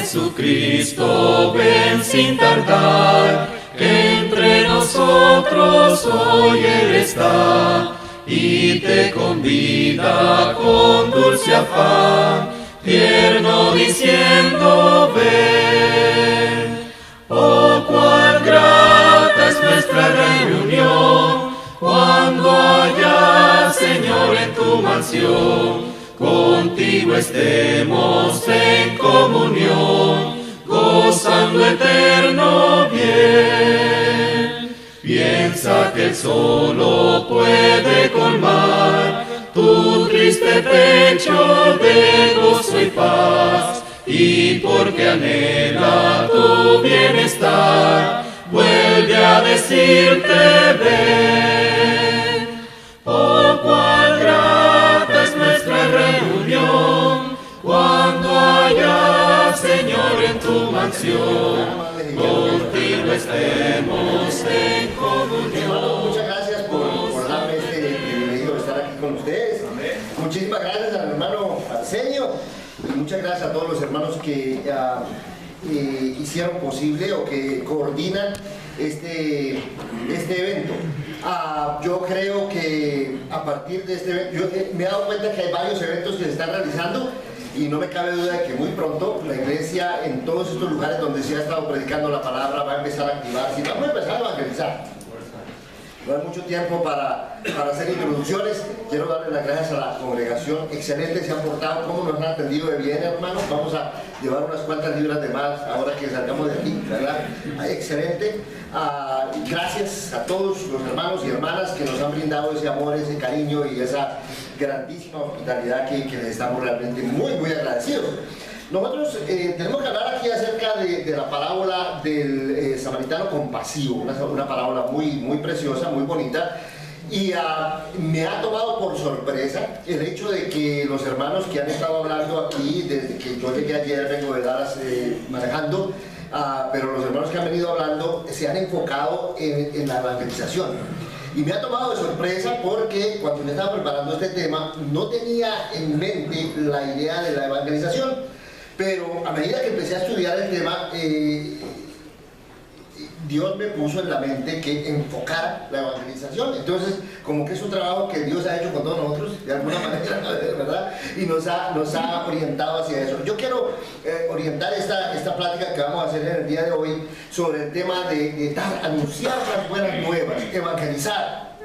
Jesucristo, ven sin tardar, entre nosotros hoy Él está, y te convida con dulce afán, tierno diciendo ven. Oh, cuán grata es nuestra reunión, cuando allá, Señor, en tu mansión, contigo estemos en comunión, gozando eterno bien. Piensa que Él solo puede colmar tu triste pecho de gozo y paz, y porque anhela tu bienestar, vuelve a decirte ven. Oh, cuán grata es nuestra reunión, cuando allá, Señor, en tu mansión, contigo estemos en comunión. Muchas gracias por darme este privilegio de estar aquí con ustedes. Muchísimas gracias al hermano Arsenio y muchas gracias a todos los hermanos que hicieron posible o que coordinan este evento. Yo creo que a partir de este evento, yo me he dado cuenta que hay varios eventos que se están realizando y no me cabe duda de que muy pronto la iglesia en todos estos lugares donde se ha estado predicando la palabra va a empezar a activarse y vamos a empezar a evangelizar. No hay mucho tiempo para hacer introducciones. Quiero darle las gracias a la congregación. Excelente, se han portado, cómo nos han atendido de bien, hermanos. Vamos a llevar unas cuantas libras de más ahora que salgamos de aquí, ¿verdad? Excelente. Gracias a todos los hermanos y hermanas que nos han brindado ese amor, ese cariño y esa grandísima hospitalidad que les estamos realmente muy, muy agradecidos. Nosotros tenemos que hablar aquí acerca de la parábola del samaritano compasivo, una parábola muy preciosa, muy bonita, y me ha tomado por sorpresa el hecho de que los hermanos que han estado hablando aquí, desde que yo llegué ayer, vengo de Dallas manejando, pero los hermanos que han venido hablando se han enfocado en la evangelización. Y me ha tomado de sorpresa porque cuando me estaba preparando este tema no tenía en mente la idea de la evangelización. Pero a medida que empecé a estudiar el tema, Dios me puso en la mente que enfocara la evangelización. Entonces, como que es un trabajo que Dios ha hecho con todos nosotros, de alguna manera, ¿verdad? Y nos ha orientado hacia eso. Yo quiero orientar esta plática que vamos a hacer en el día de hoy sobre el tema de anunciar las buenas nuevas, evangelizar.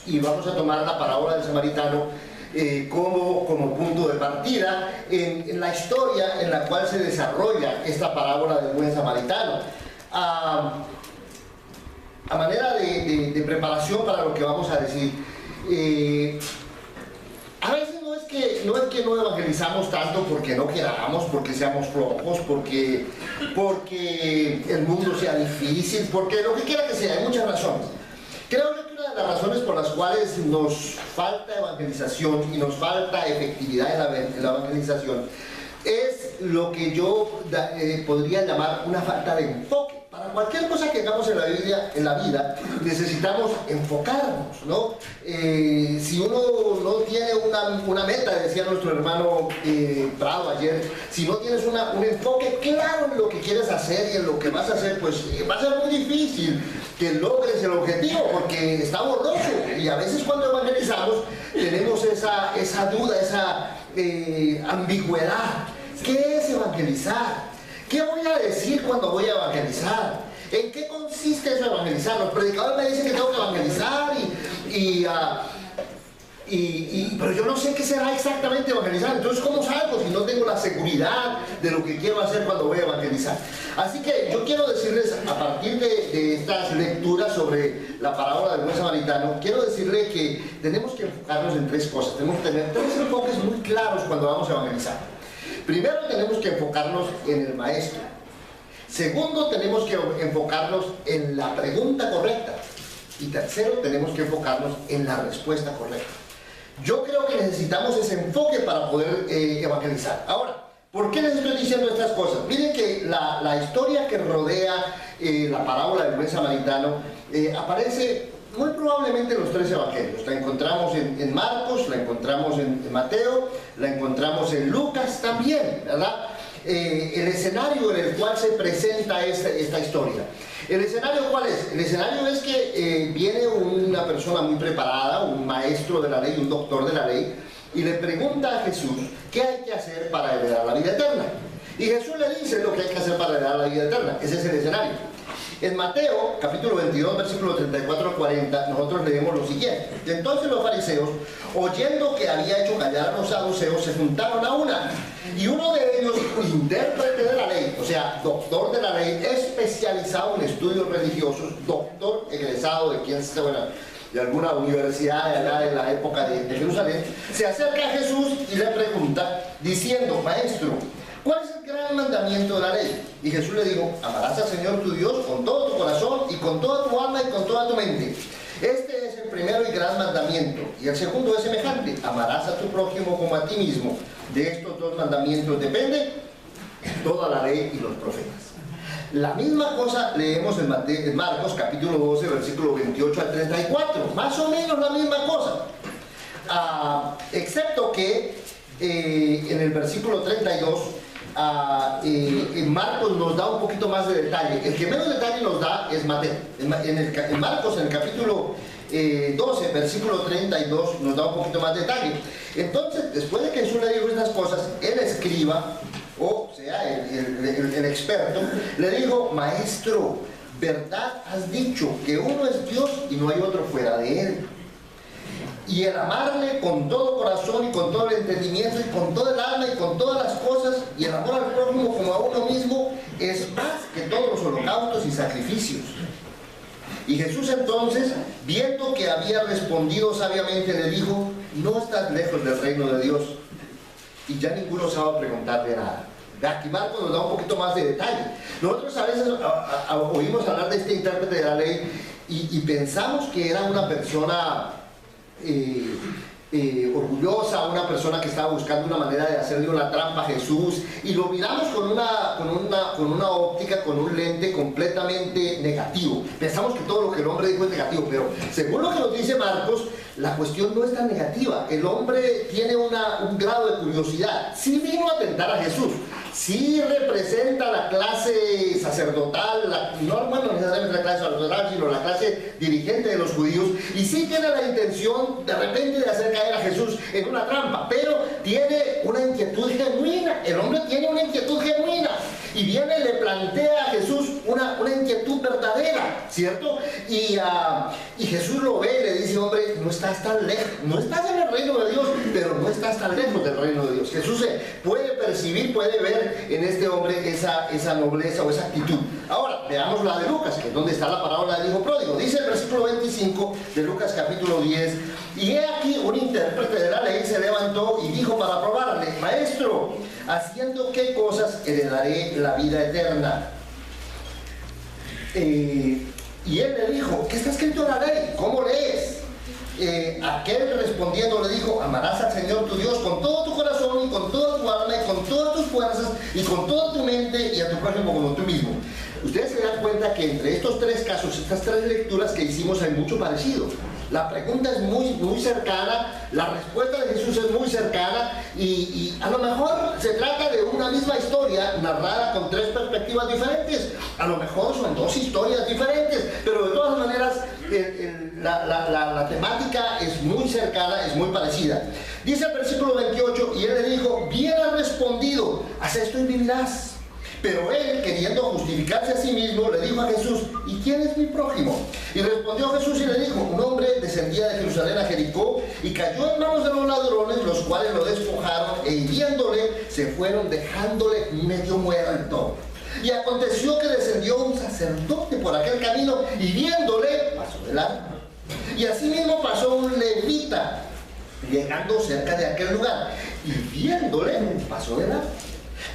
Y vamos a tomar la parábola del samaritano como punto de partida en la historia en la cual se desarrolla esta parábola del buen samaritano. A manera de preparación para lo que vamos a decir, a veces no es que no evangelizamos tanto porque no queramos, porque seamos flojos, porque el mundo sea difícil, porque lo que quiera que sea, hay muchas razones. Creo que una de las razones por las cuales nos falta evangelización y nos falta efectividad en la evangelización es lo que yo podría llamar una falta de enfoque. Para cualquier cosa que hagamos en la vida necesitamos enfocarnos, ¿no? Si uno no tiene una meta, decía nuestro hermano Prado ayer, si no tienes un enfoque claro en lo que quieres hacer y en lo que vas a hacer, pues va a ser muy difícil que logres el objetivo porque está borroso. Y a veces cuando evangelizamos tenemos esa duda, esa ambigüedad. ¿Qué es evangelizar? ¿Qué voy a decir cuando voy a evangelizar? ¿En qué consiste eso de evangelizar? Los predicadores me dicen que tengo que evangelizar pero yo no sé qué será exactamente evangelizar. Entonces, ¿cómo salgo si no tengo la seguridad de lo que quiero hacer cuando voy a evangelizar? Así que yo quiero decirles, a partir de estas lecturas sobre la parábola del buen samaritano, quiero decirles que tenemos que enfocarnos en tres cosas. Tenemos que tener tres enfoques muy claros cuando vamos a evangelizar. Primero, tenemos que enfocarnos en el maestro. Segundo, tenemos que enfocarnos en la pregunta correcta. Y tercero, tenemos que enfocarnos en la respuesta correcta. Yo creo que necesitamos ese enfoque para poder evangelizar. Ahora, ¿por qué les estoy diciendo estas cosas? Miren que la historia que rodea la parábola del buen samaritano aparece muy probablemente en los tres evangelios. La encontramos en Marcos, la encontramos en Mateo, la encontramos en Lucas también, ¿verdad? el escenario en el cual se presenta esta historia. ¿El escenario cuál es? El escenario es que viene una persona muy preparada, un maestro de la ley, un doctor de la ley, y le pregunta a Jesús qué hay que hacer para heredar la vida eterna. Y Jesús le dice lo que hay que hacer para heredar la vida eterna. Ese es el escenario. En Mateo, capítulo 22, versículo 34 al 40, nosotros leemos lo siguiente. Entonces los fariseos, oyendo que había hecho callar a los saduceos, se juntaron a una. Y uno de ellos, intérprete de la ley, o sea, doctor de la ley, especializado en estudios religiosos, doctor egresado de quién sabe, de alguna universidad de allá en la época de Jerusalén, se acerca a Jesús y le pregunta, diciendo, maestro, ¿cuál es el gran mandamiento de la ley? Y Jesús le dijo, amarás al Señor tu Dios con todo tu corazón y con toda tu alma y con toda tu mente. Este es el primero y gran mandamiento. Y el segundo es semejante, amarás a tu prójimo como a ti mismo. De estos dos mandamientos depende toda la ley y los profetas. La misma cosa leemos en Marcos capítulo 12, versículo 28 al 34. Más o menos la misma cosa. Excepto que en el versículo 32, Marcos nos da un poquito más de detalle. El que menos detalle nos da es Mateo. En Marcos, en el capítulo 12, versículo 32, nos da un poquito más de detalle. Entonces, después de que Jesús le dijo estas cosas, el escriba, o sea, el experto, le dijo, maestro, ¿verdad has dicho que uno es Dios y no hay otro fuera de él? Y el amarle con todo corazón y con todo el entendimiento y con toda el alma y con todas las cosas, y el amor al prójimo como a uno mismo, es más que todos los holocaustos y sacrificios. Y Jesús entonces, viendo que había respondido sabiamente, le dijo, no estás lejos del reino de Dios. Y ya ninguno sabe preguntarle nada. Aquí Marcos nos da un poquito más de detalle. Nosotros a veces oímos hablar de este intérprete de la ley y pensamos que era una persona orgullosa, una persona que estaba buscando una manera de hacerle una trampa a Jesús, y lo miramos con una óptica, con un lente completamente negativo. Pensamos que todo lo que el hombre dijo es negativo, pero según lo que nos dice Marcos, la cuestión no es tan negativa. El hombre tiene un grado de curiosidad. Sí vino a tentar a Jesús, sí representa la clase sacerdotal, no necesariamente la clase sacerdotal, sino la clase dirigente de los judíos, y sí tiene la intención de repente de hacer caer a Jesús en una trampa, pero tiene una inquietud genuina. El hombre tiene una inquietud genuina, y viene y le plantea a Jesús una inquietud verdadera, ¿cierto? Y Jesús lo ve y le dice, hombre, no estás tan lejos, no estás en el reino de Dios, pero no estás tan lejos del reino de Dios. Jesús se puede percibir, puede ver en este hombre esa nobleza o esa actitud. Ahora, veamos la de Lucas, que es donde está la parábola del hijo pródigo. Dice el versículo 25 de Lucas capítulo 10, y he aquí un intérprete de la ley se levantó y dijo para probarle, maestro, ¿haciendo qué cosas heredaré la vida eterna? Y él le dijo, ¿qué está escrito en la ley? ¿Cómo lees? Aquel respondiendo le dijo, amarás al Señor tu Dios con todo tu corazón y con toda tu alma y con todas tus fuerzas y con toda tu mente, y a tu prójimo como tú mismo. Ustedes se dan cuenta que entre estos tres casos, estas tres lecturas que hicimos, hay mucho parecido. La pregunta es muy cercana, la respuesta de Jesús es muy cercana, y a lo mejor se trata de una misma historia narrada con tres perspectivas diferentes. A lo mejor son dos historias diferentes, pero de todas maneras la temática es muy cercana, es muy parecida. Dice el versículo 28, y él le dijo, bien has respondido, haz esto y vivirás. Pero él, queriendo justificarse a sí mismo, le dijo a Jesús, ¿y quién es mi prójimo? Y respondió Jesús y le dijo, un hombre descendía de Jerusalén a Jericó y cayó en manos de los ladrones, los cuales lo despojaron e hiriéndole se fueron, dejándole medio muerto. Y aconteció que descendió un sacerdote por aquel camino y viéndole pasó de largo. Y asimismo pasó un levita llegando cerca de aquel lugar y viéndole pasó de largo.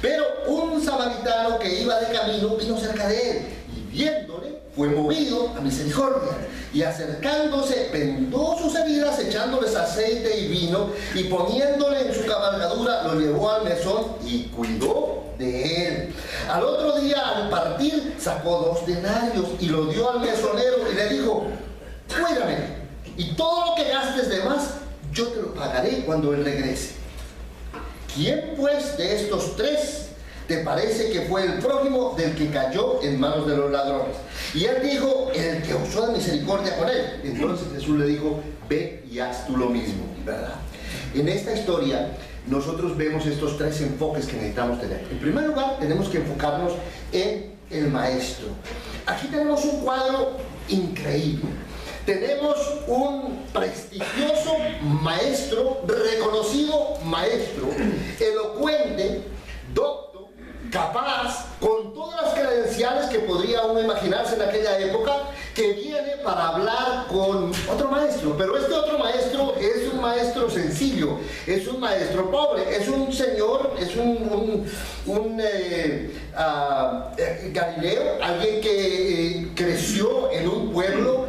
Pero un samaritano que iba de camino vino cerca de él y viéndole fue movido a misericordia, y acercándose vendó sus heridas, echándoles aceite y vino, y poniéndole en su cabalgadura lo llevó al mesón y cuidó de él. Al otro día, al partir, sacó 2 denarios y lo dio al mesonero y le dijo, cuídame, y todo lo que gastes de más yo te lo pagaré cuando él regrese. ¿Quién pues de estos 3 te parece que fue el prójimo del que cayó en manos de los ladrones? Y él dijo, el que usó de misericordia con él. Entonces Jesús le dijo, ve y haz tú lo mismo, ¿verdad? En esta historia nosotros vemos estos tres enfoques que necesitamos tener. En primer lugar, tenemos que enfocarnos en el maestro. Aquí tenemos un cuadro increíble. Tenemos un prestigioso maestro, reconocido maestro, elocuente, docto, capaz, con todas las credenciales que podría uno imaginarse en aquella época, que viene para hablar con otro maestro. Pero este otro maestro es un maestro sencillo, es un maestro pobre, es un señor, es un Galileo, alguien que creció en un pueblo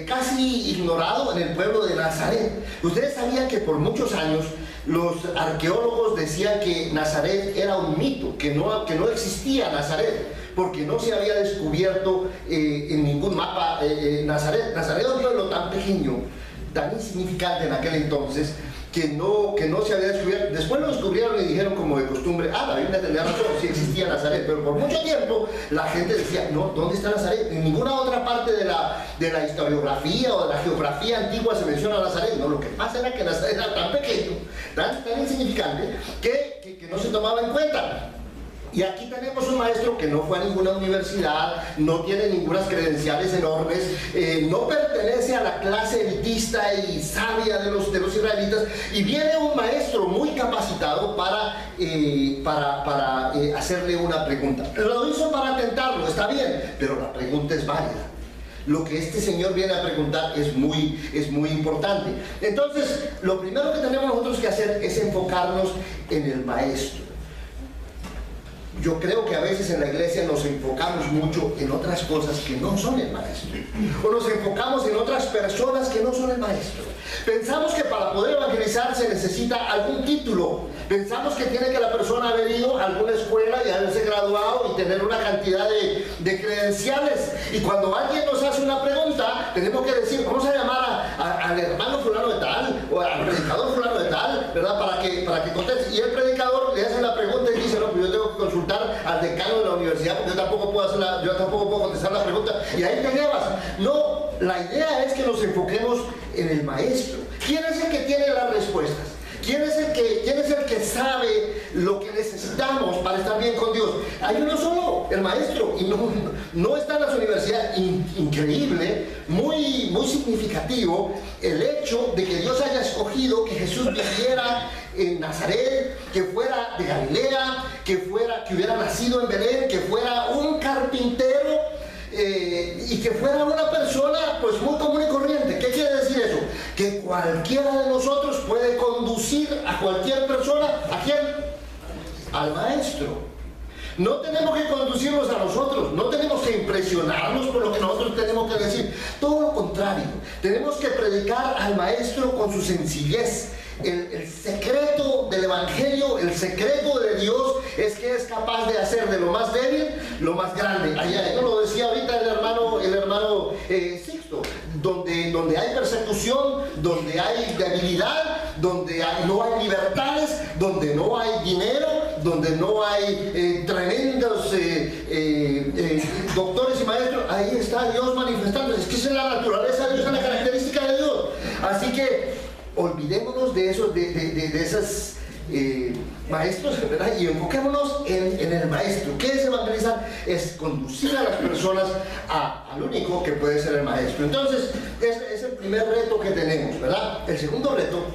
casi ignorado, en el pueblo de Nazaret. Ustedes sabían que por muchos años los arqueólogos decían que Nazaret era un mito, que no existía Nazaret, porque no se había descubierto en ningún mapa Nazaret. Nazaret era un pueblo tan pequeño, tan insignificante en aquel entonces, que no se había descubierto. Después lo descubrieron y dijeron como de costumbre, la Biblia tenía razón, sí existía Nazaret, pero por mucho tiempo la gente decía, no, ¿dónde está Nazaret? En ninguna otra parte de la historiografía o de la geografía antigua se menciona Nazaret. No, lo que pasa era que Nazaret era tan pequeño, tan insignificante, que no se tomaba en cuenta. Y aquí tenemos un maestro que no fue a ninguna universidad, no tiene ninguna credenciales enormes, no pertenece a la clase elitista y sabia de los israelitas, y viene un maestro muy capacitado para hacerle una pregunta. Lo hizo para tentarlo, está bien, pero la pregunta es válida. Lo que este señor viene a preguntar es muy importante. Entonces, lo primero que tenemos nosotros que hacer es enfocarnos en el maestro. Yo creo que a veces en la iglesia nos enfocamos mucho en otras cosas que no son el maestro, o nos enfocamos en otras personas que no son el maestro. Pensamos que para poder evangelizar se necesita algún título, pensamos que tiene que la persona haber ido a alguna escuela y haberse graduado y tener una cantidad de credenciales, y cuando alguien nos hace una pregunta tenemos que decir, vamos a llamar al hermano fulano de tal o al predicador fulano de tal, ¿verdad? Para que conteste, y el predicador le hace la pregunta y dice, no, pues yo tengo que consultar al decano de la universidad porque yo tampoco puedo contestar la pregunta, y ahí te llevas. No, la idea es que nos enfoquemos en el maestro. ¿Quién es el que tiene las respuestas? ¿Quién es el que sabe lo que necesitamos para estar bien con Dios? Hay uno solo, el maestro, y no está en las universidades. Increíble, muy significativo el hecho de que Dios haya escogido que Jesús viviera en Nazaret, que fuera de Galilea, que hubiera nacido en Belén, que fuera un carpintero, y que fuera una persona pues muy común y corriente. ¿Qué quiere decir eso? Que cualquiera de nosotros puede conducir a cualquier persona. ¿A quién? Al maestro. No tenemos que conducirnos a nosotros, no tenemos que impresionarnos por lo que nosotros tenemos que decir. Todo lo contrario, tenemos que predicar al maestro con su sencillez. El secreto del evangelio, el secreto de Dios es que es capaz de hacer de lo más débil lo más grande. Allá lo decía ahorita el hermano Sixto, donde hay persecución, donde hay debilidad, donde no hay libertades, donde no hay dinero, donde no hay tremendos doctores y maestros, ahí está Dios manifestándose. Es que esa es la naturaleza de Dios, es la característica de Dios. Así que olvidémonos de esos maestros, ¿verdad? Y enfoquémonos en el maestro. ¿Qué es evangelizar? Es conducir a las personas al único que puede ser el maestro. Entonces, es el primer reto que tenemos, ¿verdad? El segundo reto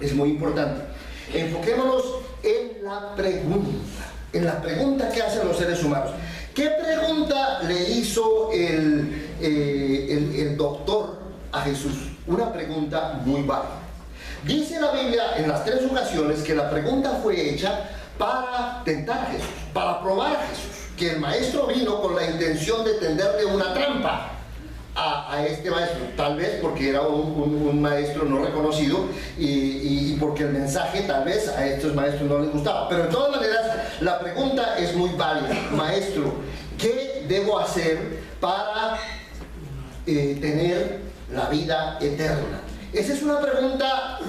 es muy importante. Enfoquémonos en la pregunta que hacen los seres humanos. ¿Qué pregunta le hizo el doctor a Jesús? Una pregunta muy válida. Dice la Biblia en las 3 ocasiones que la pregunta fue hecha para tentar a Jesús, para probar a Jesús, que el maestro vino con la intención de tenderle una trampa a este maestro, tal vez porque era un maestro no reconocido y porque el mensaje tal vez a estos maestros no les gustaba. Pero de todas maneras la pregunta es muy válida. Maestro, ¿qué debo hacer para tener la vida eterna? Esa es una pregunta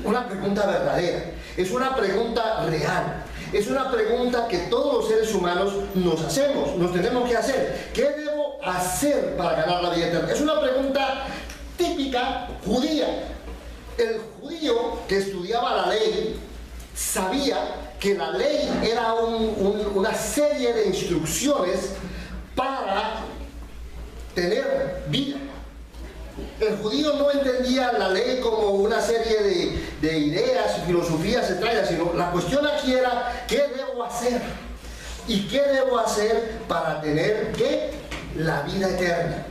verdadera, es una pregunta real. es una pregunta que todos los seres humanos nos hacemos, nos tenemos que hacer. ¿Qué debo hacer para ganar la vida eterna? Es una pregunta típica judía. El judío que estudiaba la ley sabía que la ley era una serie de instrucciones para tener vida. El judío no entendía la ley como una serie de ideas, filosofías extrañas, sino la cuestión aquí era ¿qué debo hacer? ¿Y qué debo hacer para tener ¿qué? La vida eterna?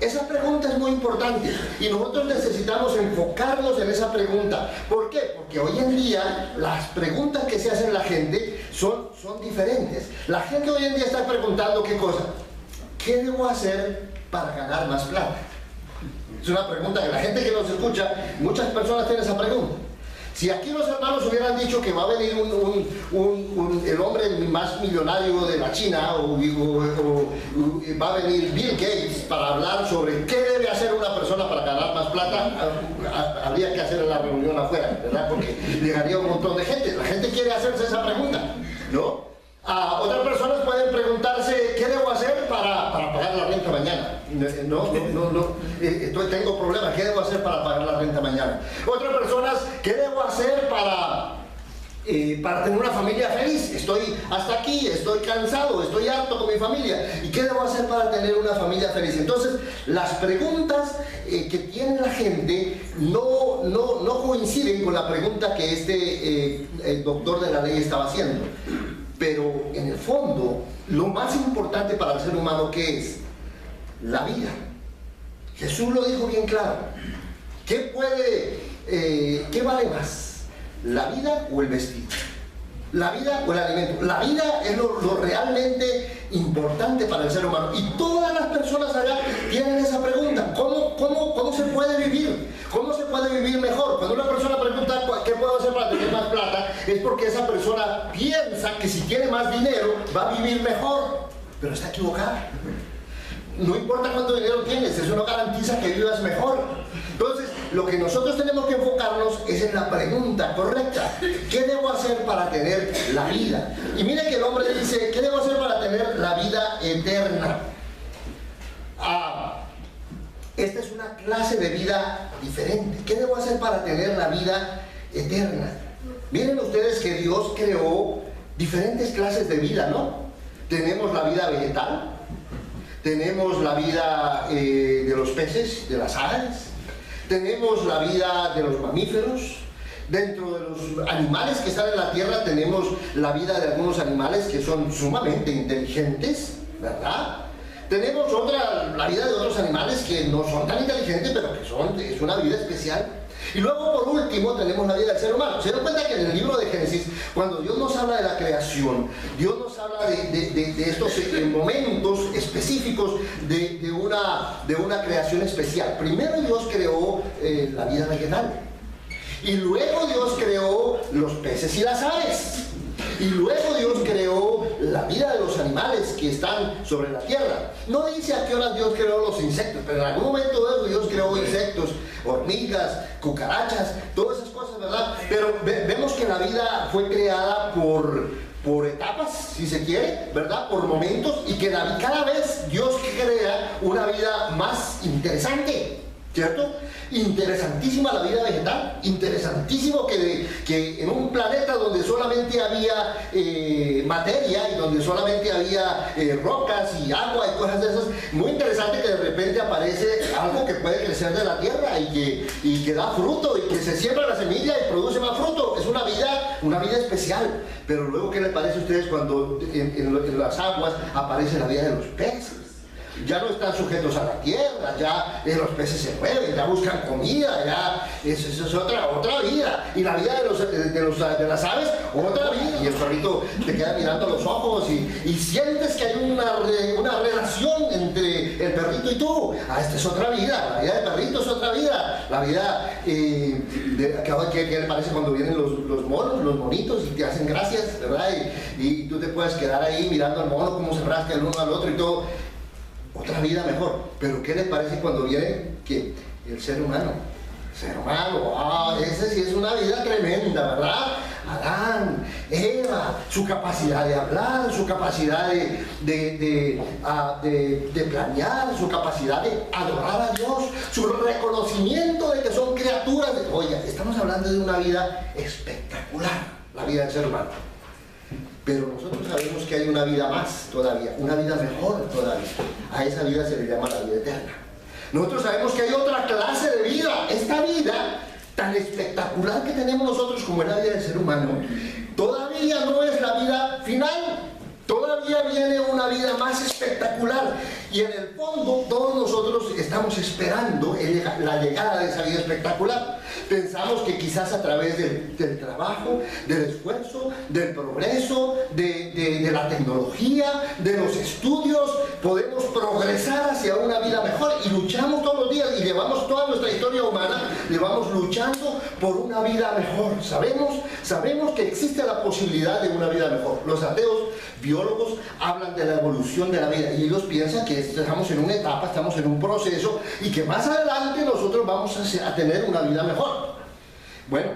Esa pregunta es muy importante y nosotros necesitamos enfocarnos en esa pregunta. ¿Por qué? Porque hoy en día las preguntas que se hacen la gente son diferentes. La gente hoy en día está preguntando ¿qué cosa? ¿Qué debo hacer para ganar más plata? Es una pregunta que la gente que nos escucha, muchas personas tienen esa pregunta. Si aquí los hermanos hubieran dicho que va a venir el hombre más millonario de la China o va a venir Bill Gates para hablar sobre qué debe hacer una persona para ganar más plata, habría que hacer la reunión afuera, ¿verdad? Porque llegaría un montón de gente. La gente quiere hacerse esa pregunta, ¿no? Otras personas pueden preguntarse ¿qué debo hacer para pagar la renta mañana? Tengo problemas, ¿qué debo hacer para pagar la renta mañana? Otras personas, ¿qué debo hacer para tener una familia feliz? Estoy hasta aquí, estoy cansado, estoy harto con mi familia. ¿Y qué debo hacer para tener una familia feliz? Entonces, las preguntas que tiene la gente no coinciden con la pregunta que el doctor de la ley estaba haciendo. Pero en el fondo, lo más importante para el ser humano, ¿qué es? La vida. Jesús lo dijo bien claro. ¿Qué vale más? ¿La vida o el vestido? ¿La vida o el alimento? La vida es lo realmente importante para el ser humano. Y todas las personas allá tienen esa pregunta. ¿Cómo se puede vivir? ¿Cómo se puede vivir mejor? Cuando una persona pregunta ¿qué puedo hacer para tener más plata? Es porque esa persona piensa que si tiene más dinero va a vivir mejor. Pero está equivocada. No importa cuánto dinero tienes, eso no garantiza que vivas mejor. Entonces, lo que nosotros tenemos que enfocarnos es en la pregunta correcta. ¿Qué debo hacer para tener la vida? Y mire que el hombre dice, ¿qué debo hacer para tener la vida eterna? Esta es una clase de vida diferente. ¿Qué debo hacer para tener la vida eterna? Miren ustedes que Dios creó diferentes clases de vida, ¿no? Tenemos la vida vegetal, tenemos la vida de los peces, de las aves, tenemos la vida de los mamíferos. Dentro de los animales que están en la tierra tenemos la vida de algunos animales que son sumamente inteligentes, ¿verdad? Tenemos la vida de otros animales que no son tan inteligentes, pero que es una vida especial. Y luego, por último, tenemos la vida del ser humano. Se dan cuenta que en el libro de Génesis, cuando Dios nos habla de la creación, Dios nos habla de estos momentos específicos de una creación especial. Primero Dios creó la vida vegetal. Y luego Dios creó los peces y las aves. Y luego Dios creó la vida de los animales que están sobre la tierra. No dice a qué hora Dios creó los insectos, pero en algún momento Dios creó insectos, hormigas, cucarachas, todas esas cosas, ¿verdad? Pero vemos que la vida fue creada por etapas, si se quiere, ¿verdad? Por momentos, y que cada vez Dios crea una vida más interesante, ¿cierto? Interesantísima la vida vegetal, interesantísimo que en un planeta donde solamente había materia y donde solamente había rocas y agua y cosas de esas, muy interesante que de repente aparece algo que puede crecer de la tierra y que da fruto y que se siembra la semilla y produce más fruto. Es una vida especial. Pero luego, ¿qué les parece a ustedes cuando en las aguas aparece la vida de los peces? Ya no están sujetos a la tierra, ya los peces se mueven, ya buscan comida, ya eso es otra vida. Y la vida de las aves, otra vida. Y el perrito te queda mirando a los ojos y sientes que hay una relación entre el perrito y tú. Esta es otra vida, la vida del perrito es otra vida. La vida, ¿qué le parece cuando vienen los monos, los monitos y te hacen gracias, ¿verdad? Y tú te puedes quedar ahí mirando al mono, cómo se rasca el uno al otro y todo. Otra vida mejor. Pero ¿qué les parece cuando viene el ser humano? Ese sí es una vida tremenda, ¿verdad? Adán, Eva, su capacidad de hablar, su capacidad de planear, su capacidad de adorar a Dios, su reconocimiento de que son criaturas de... Oiga, estamos hablando de una vida espectacular, la vida del ser humano. Pero nosotros sabemos que hay una vida más todavía, una vida mejor todavía. A esa vida se le llama la vida eterna. Nosotros sabemos que hay otra clase de vida. Esta vida tan espectacular que tenemos nosotros como es la vida del ser humano, todavía no es la vida final. Todavía viene una vida más espectacular. Y en el fondo todos nosotros estamos esperando la llegada de esa vida espectacular. Pensamos que quizás a través del trabajo, del esfuerzo, del progreso, de la tecnología, de los estudios, podemos progresar hacia una vida mejor. Y luchamos todos los días y llevamos toda nuestra historia humana, llevamos luchando por una vida mejor. Sabemos que existe la posibilidad de una vida mejor. Los ateos, biólogos, hablan de la evolución de la vida y ellos piensan que estamos en una etapa, estamos en un proceso y que más adelante nosotros vamos a tener una vida mejor. Bueno,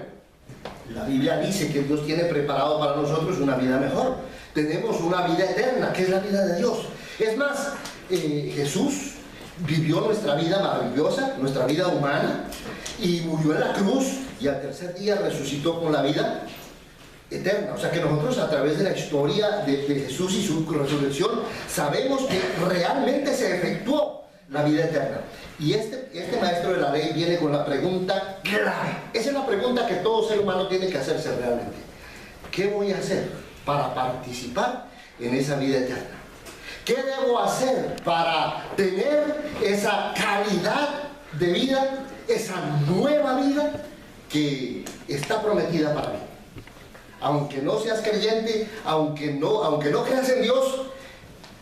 la Biblia dice que Dios tiene preparado para nosotros una vida mejor. Tenemos una vida eterna, que es la vida de Dios. Es más, Jesús vivió nuestra vida maravillosa, nuestra vida humana, y murió en la cruz y al tercer día resucitó con la vida eterna. O sea que nosotros a través de la historia de Jesús y su resurrección sabemos que realmente se efectuó la vida eterna. Y este maestro de la ley viene con la pregunta clave. Esa es la pregunta que todo ser humano tiene que hacerse realmente. ¿Qué voy a hacer para participar en esa vida eterna? ¿Qué debo hacer para tener esa calidad de vida, esa nueva vida que está prometida para mí? Aunque no seas creyente, aunque no creas en Dios,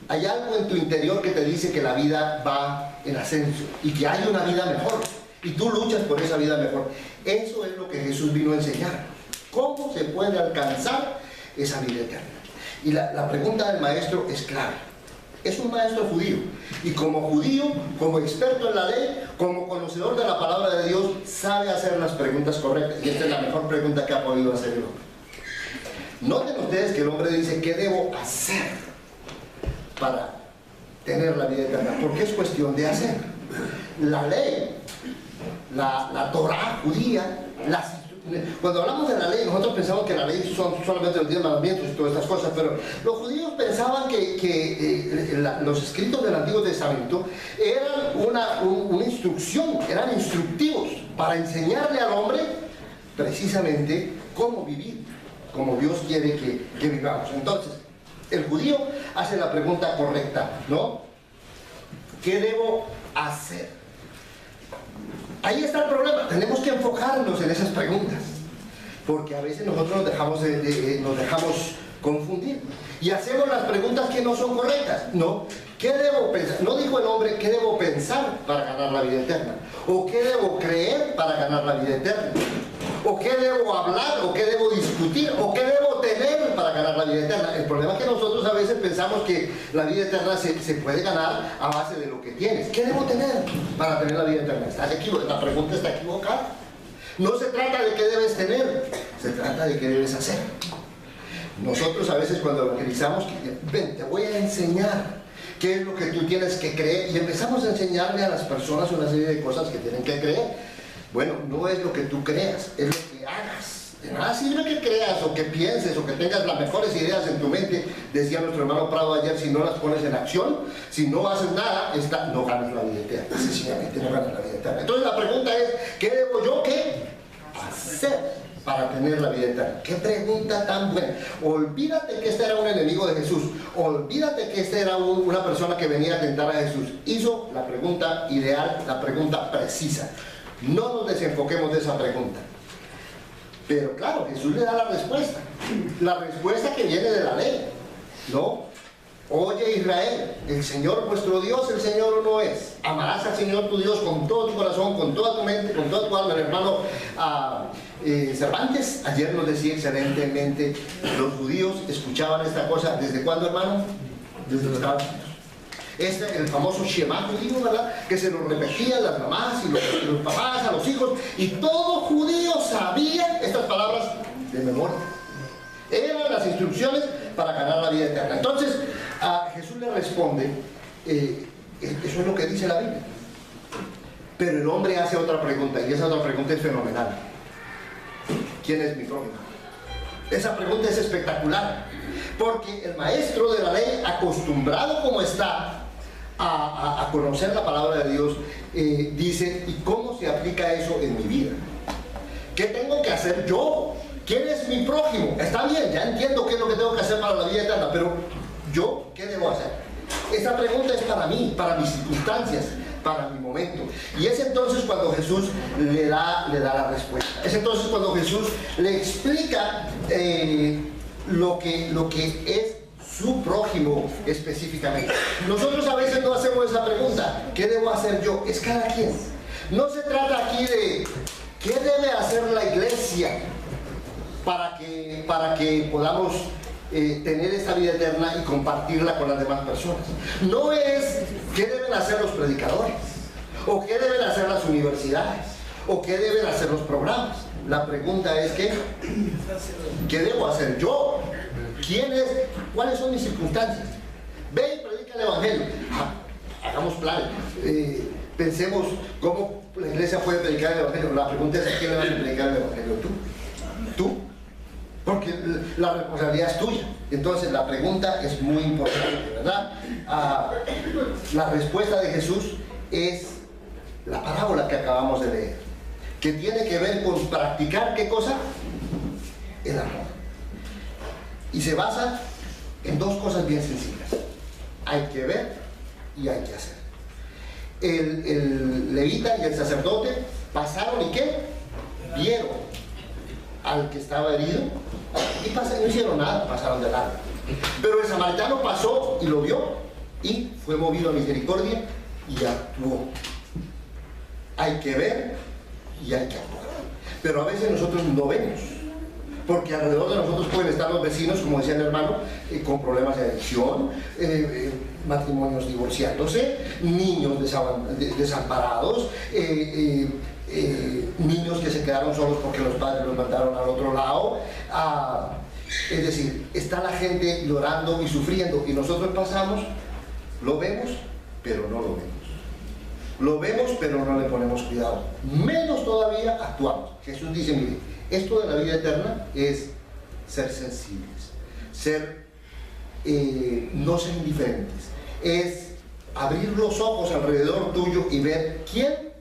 hay algo en tu interior que te dice que la vida va en ascenso y que hay una vida mejor y tú luchas por esa vida mejor. Eso es lo que Jesús vino a enseñar. ¿Cómo se puede alcanzar esa vida eterna? Y la pregunta del maestro es clave. Es un maestro judío y como judío, como experto en la ley, como conocedor de la palabra de Dios, sabe hacer las preguntas correctas y esta es la mejor pregunta que ha podido hacer el hombre. Noten ustedes que el hombre dice: ¿qué debo hacer para tener la vida eterna? Porque es cuestión de hacer. La ley, la Torá judía, cuando hablamos de la ley, nosotros pensamos que la ley son solamente los 10 mandamientos y todas estas cosas, pero los judíos pensaban que los escritos del Antiguo Testamento eran una instrucción, eran instructivos para enseñarle al hombre precisamente cómo vivir, como Dios quiere que vivamos. Entonces, el judío hace la pregunta correcta, ¿no? ¿Qué debo hacer? Ahí está el problema, tenemos que enfocarnos en esas preguntas, porque a veces nosotros nos dejamos confundir y hacemos las preguntas que no son correctas. No, ¿qué debo pensar? No dijo el hombre, ¿qué debo pensar para ganar la vida eterna? ¿O qué debo creer para ganar la vida eterna? ¿O qué debo hablar? ¿O qué debo discutir? ¿O qué debo tener para ganar la vida eterna? El problema es que nosotros a veces pensamos que la vida eterna se puede ganar a base de lo que tienes. ¿Qué debo tener para tener la vida eterna? La pregunta está equivocada. No se trata de qué debes tener, se trata de qué debes hacer. Nosotros a veces cuando evangelizamos, ven, te voy a enseñar qué es lo que tú tienes que creer, y empezamos a enseñarle a las personas una serie de cosas que tienen que creer. Bueno, no es lo que tú creas, es lo que hagas. De nada sirve que creas o que pienses o que tengas las mejores ideas en tu mente, decía nuestro hermano Prado ayer, si no las pones en acción, si no haces nada, no ganas la vida eterna, sencillamente no ganas la vida eterna. Entonces la pregunta es, ¿qué debo yo hacer para tener la vida eterna? Qué pregunta tan buena. Olvídate que este era un enemigo de Jesús, olvídate que este era una persona que venía a tentar a Jesús. Hizo la pregunta ideal, la pregunta precisa. No nos desenfoquemos de esa pregunta. Pero claro, Jesús le da la respuesta que viene de la ley, ¿no? Oye Israel, el Señor vuestro Dios, el Señor uno es. Amarás al Señor tu Dios con todo tu corazón, con toda tu mente, con toda tu alma. El hermano Cervantes ayer nos decía excelentemente, los judíos escuchaban esta cosa, ¿desde cuándo, hermano? Desde los Estados Unidos. El famoso Shema judío, ¿verdad? Que se lo repetían las mamás y los papás a los hijos, y todo judío sabía estas palabras de memoria. Eran las instrucciones para ganar la vida eterna. Entonces, a Jesús le responde, eso es lo que dice la Biblia. Pero el hombre hace otra pregunta, y esa otra pregunta es fenomenal. ¿Quién es mi prójimo? Esa pregunta es espectacular, porque el maestro de la ley, acostumbrado como está a conocer la palabra de Dios, dice, ¿y cómo se aplica eso en mi vida? ¿Qué tengo que hacer yo? ¿Quién es mi prójimo? Está bien, ya entiendo qué es lo que tengo que hacer para la vida eterna, pero ¿yo qué debo hacer? Esa pregunta es para mí, para mis circunstancias, para mi momento. Y es entonces cuando Jesús le da la respuesta. Es entonces cuando Jesús le explica lo que es su prójimo específicamente. Nosotros a veces no hacemos esa pregunta, ¿qué debo hacer yo? Es cada quien. No se trata aquí de ¿qué debe hacer la iglesia para que podamos tener esta vida eterna y compartirla con las demás personas? No es qué deben hacer los predicadores, o qué deben hacer las universidades, o qué deben hacer los programas. La pregunta es ¿qué debo hacer yo? ¿Cuáles son mis circunstancias? Ve y predica el evangelio. Hagamos planes. Pensemos cómo la iglesia puede predicar el evangelio. La pregunta es ¿quién le va a predicar el evangelio? ¿Tú? Porque la responsabilidad es tuya. Entonces la pregunta es muy importante, ¿verdad? La respuesta de Jesús es la parábola que acabamos de leer, que tiene que ver con practicar ¿qué cosa? El amor. Y se basa en dos cosas bien sencillas: hay que ver y hay que hacer. El levita y el sacerdote pasaron y ¿qué? Vieron al que estaba herido y no hicieron nada, pasaron de largo. Pero el samaritano pasó y lo vio y fue movido a misericordia y actuó. Hay que ver y hay que actuar. Pero a veces nosotros no vemos, porque alrededor de nosotros pueden estar los vecinos, como decía el hermano, con problemas de adicción, matrimonios divorciándose, niños desamparados, niños que se quedaron solos porque los padres los mandaron al otro lado. Es decir, está la gente llorando y sufriendo, y nosotros pasamos, lo vemos, pero no lo vemos. Lo vemos, pero no le ponemos cuidado. Menos todavía actuamos. Jesús dice, mire, esto de la vida eterna es ser sensibles, no ser indiferentes, es abrir los ojos alrededor tuyo y ver quién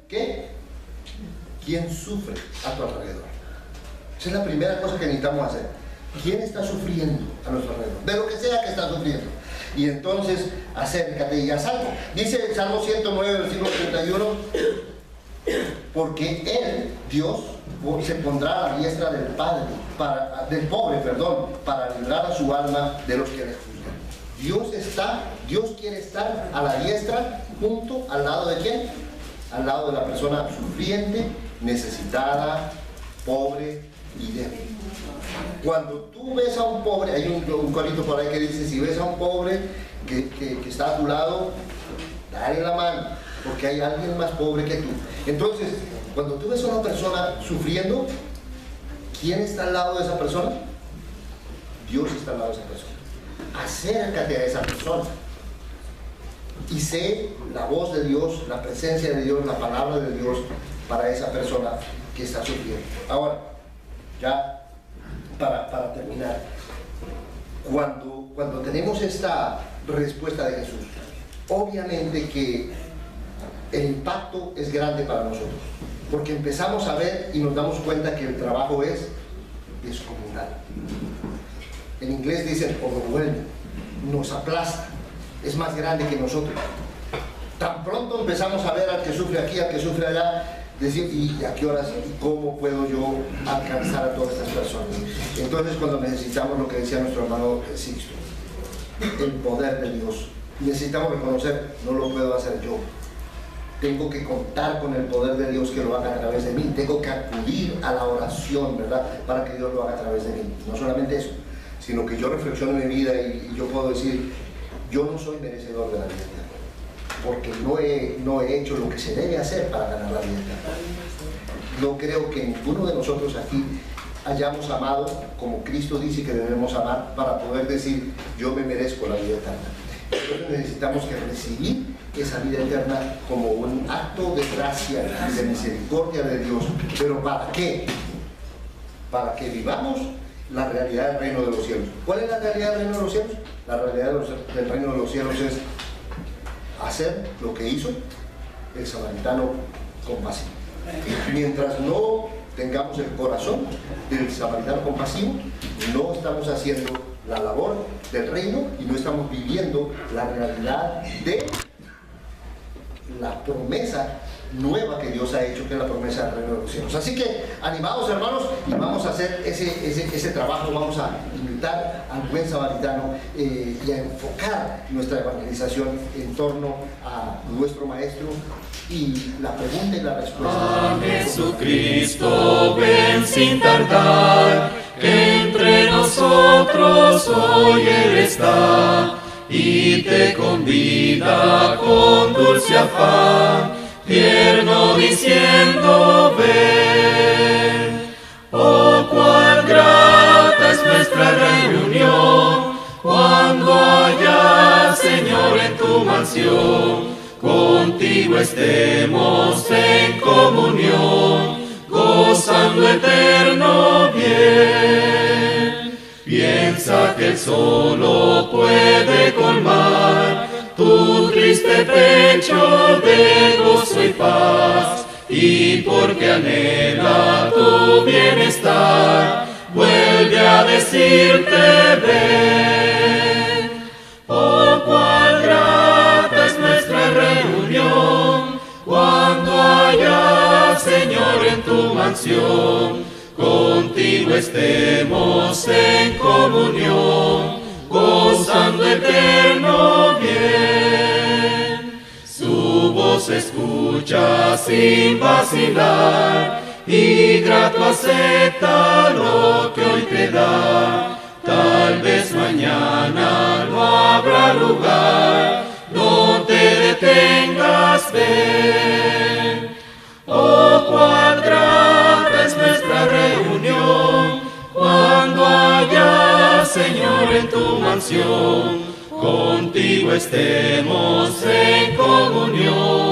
sufre a tu alrededor. Esa es la primera cosa que necesitamos hacer. ¿Quién está sufriendo a nuestro alrededor? De lo que sea que está sufriendo. Y entonces acércate y haz algo. Dice el Salmo 109, versículo 31, porque Él, Dios, se pondrá a la diestra del pobre, para librar a su alma de los que le juzgan. Dios quiere estar a la diestra, junto, al lado de ¿quién? Al lado de la persona sufriente, necesitada, pobre y débil. Cuando tú ves a un pobre, hay un corito por ahí que dice, si ves a un pobre que está a tu lado, dale la mano, porque hay alguien más pobre que tú. Entonces, cuando tú ves a una persona sufriendo, ¿quién está al lado de esa persona? Dios está al lado de esa persona. Acércate a esa persona y sé la voz de Dios, la presencia de Dios, la palabra de Dios para esa persona que está sufriendo. Ahora, ya para terminar, cuando tenemos esta respuesta de Jesús, obviamente que el impacto es grande para nosotros, porque empezamos a ver y nos damos cuenta que el trabajo es descomunal. En inglés dicen overwhelming, nos aplasta, es más grande que nosotros. Tan pronto empezamos a ver al que sufre aquí, al que sufre allá, decir, ¿y a qué horas y cómo puedo yo alcanzar a todas estas personas? Entonces, cuando necesitamos lo que decía nuestro hermano Sixto, el poder de Dios, necesitamos reconocer, no lo puedo hacer yo. Tengo que contar con el poder de Dios que lo haga a través de mí. Tengo que acudir a la oración, ¿verdad? Para que Dios lo haga a través de mí. No solamente eso, sino que yo reflexiono en mi vida y yo puedo decir, yo no soy merecedor de la vida eterna, porque no he hecho lo que se debe hacer para ganar la vida eterna. No creo que ninguno de nosotros aquí hayamos amado como Cristo dice que debemos amar para poder decir, yo me merezco la vida eterna. Entonces necesitamos que recibir esa vida eterna como un acto de gracia y de misericordia de Dios. ¿Pero para qué? Para que vivamos la realidad del reino de los cielos. ¿Cuál es la realidad del reino de los cielos? La realidad del reino de los cielos es hacer lo que hizo el samaritano compasivo. Mientras no tengamos el corazón del samaritano compasivo, no estamos haciendo la labor del reino y no estamos viviendo la realidad de la promesa nueva que Dios ha hecho, que es la promesa del reino de los cielos. Así que animados hermanos, y vamos a hacer ese trabajo, vamos a imitar al buen samaritano y a enfocar nuestra evangelización en torno a nuestro maestro y la pregunta y la respuesta. A Jesucristo ven sin tardar, que entre nosotros hoy Él está y te convida con dulce afán, tierno diciendo ven. Oh, cuán grata es nuestra reunión, cuando haya, Señor, en tu mansión, contigo estemos en comunión, gozando eterno bien. Piensa que Él solo puede colmar tu triste pecho de gozo y paz, y porque anhela tu bienestar, vuelve a decirte ven. Oh, cuán grata es nuestra reunión, cuando haya, Señor, en tu mansión, contigo estemos en comunión, gozando eterno bien. Su voz escucha sin vacilar, y grato acepta lo que hoy te da. Tal vez mañana no habrá lugar donde detengas, ven. Oh, cuán grata es nuestra reunión, cuando haya, Señor, en tu mansión, contigo estemos en comunión,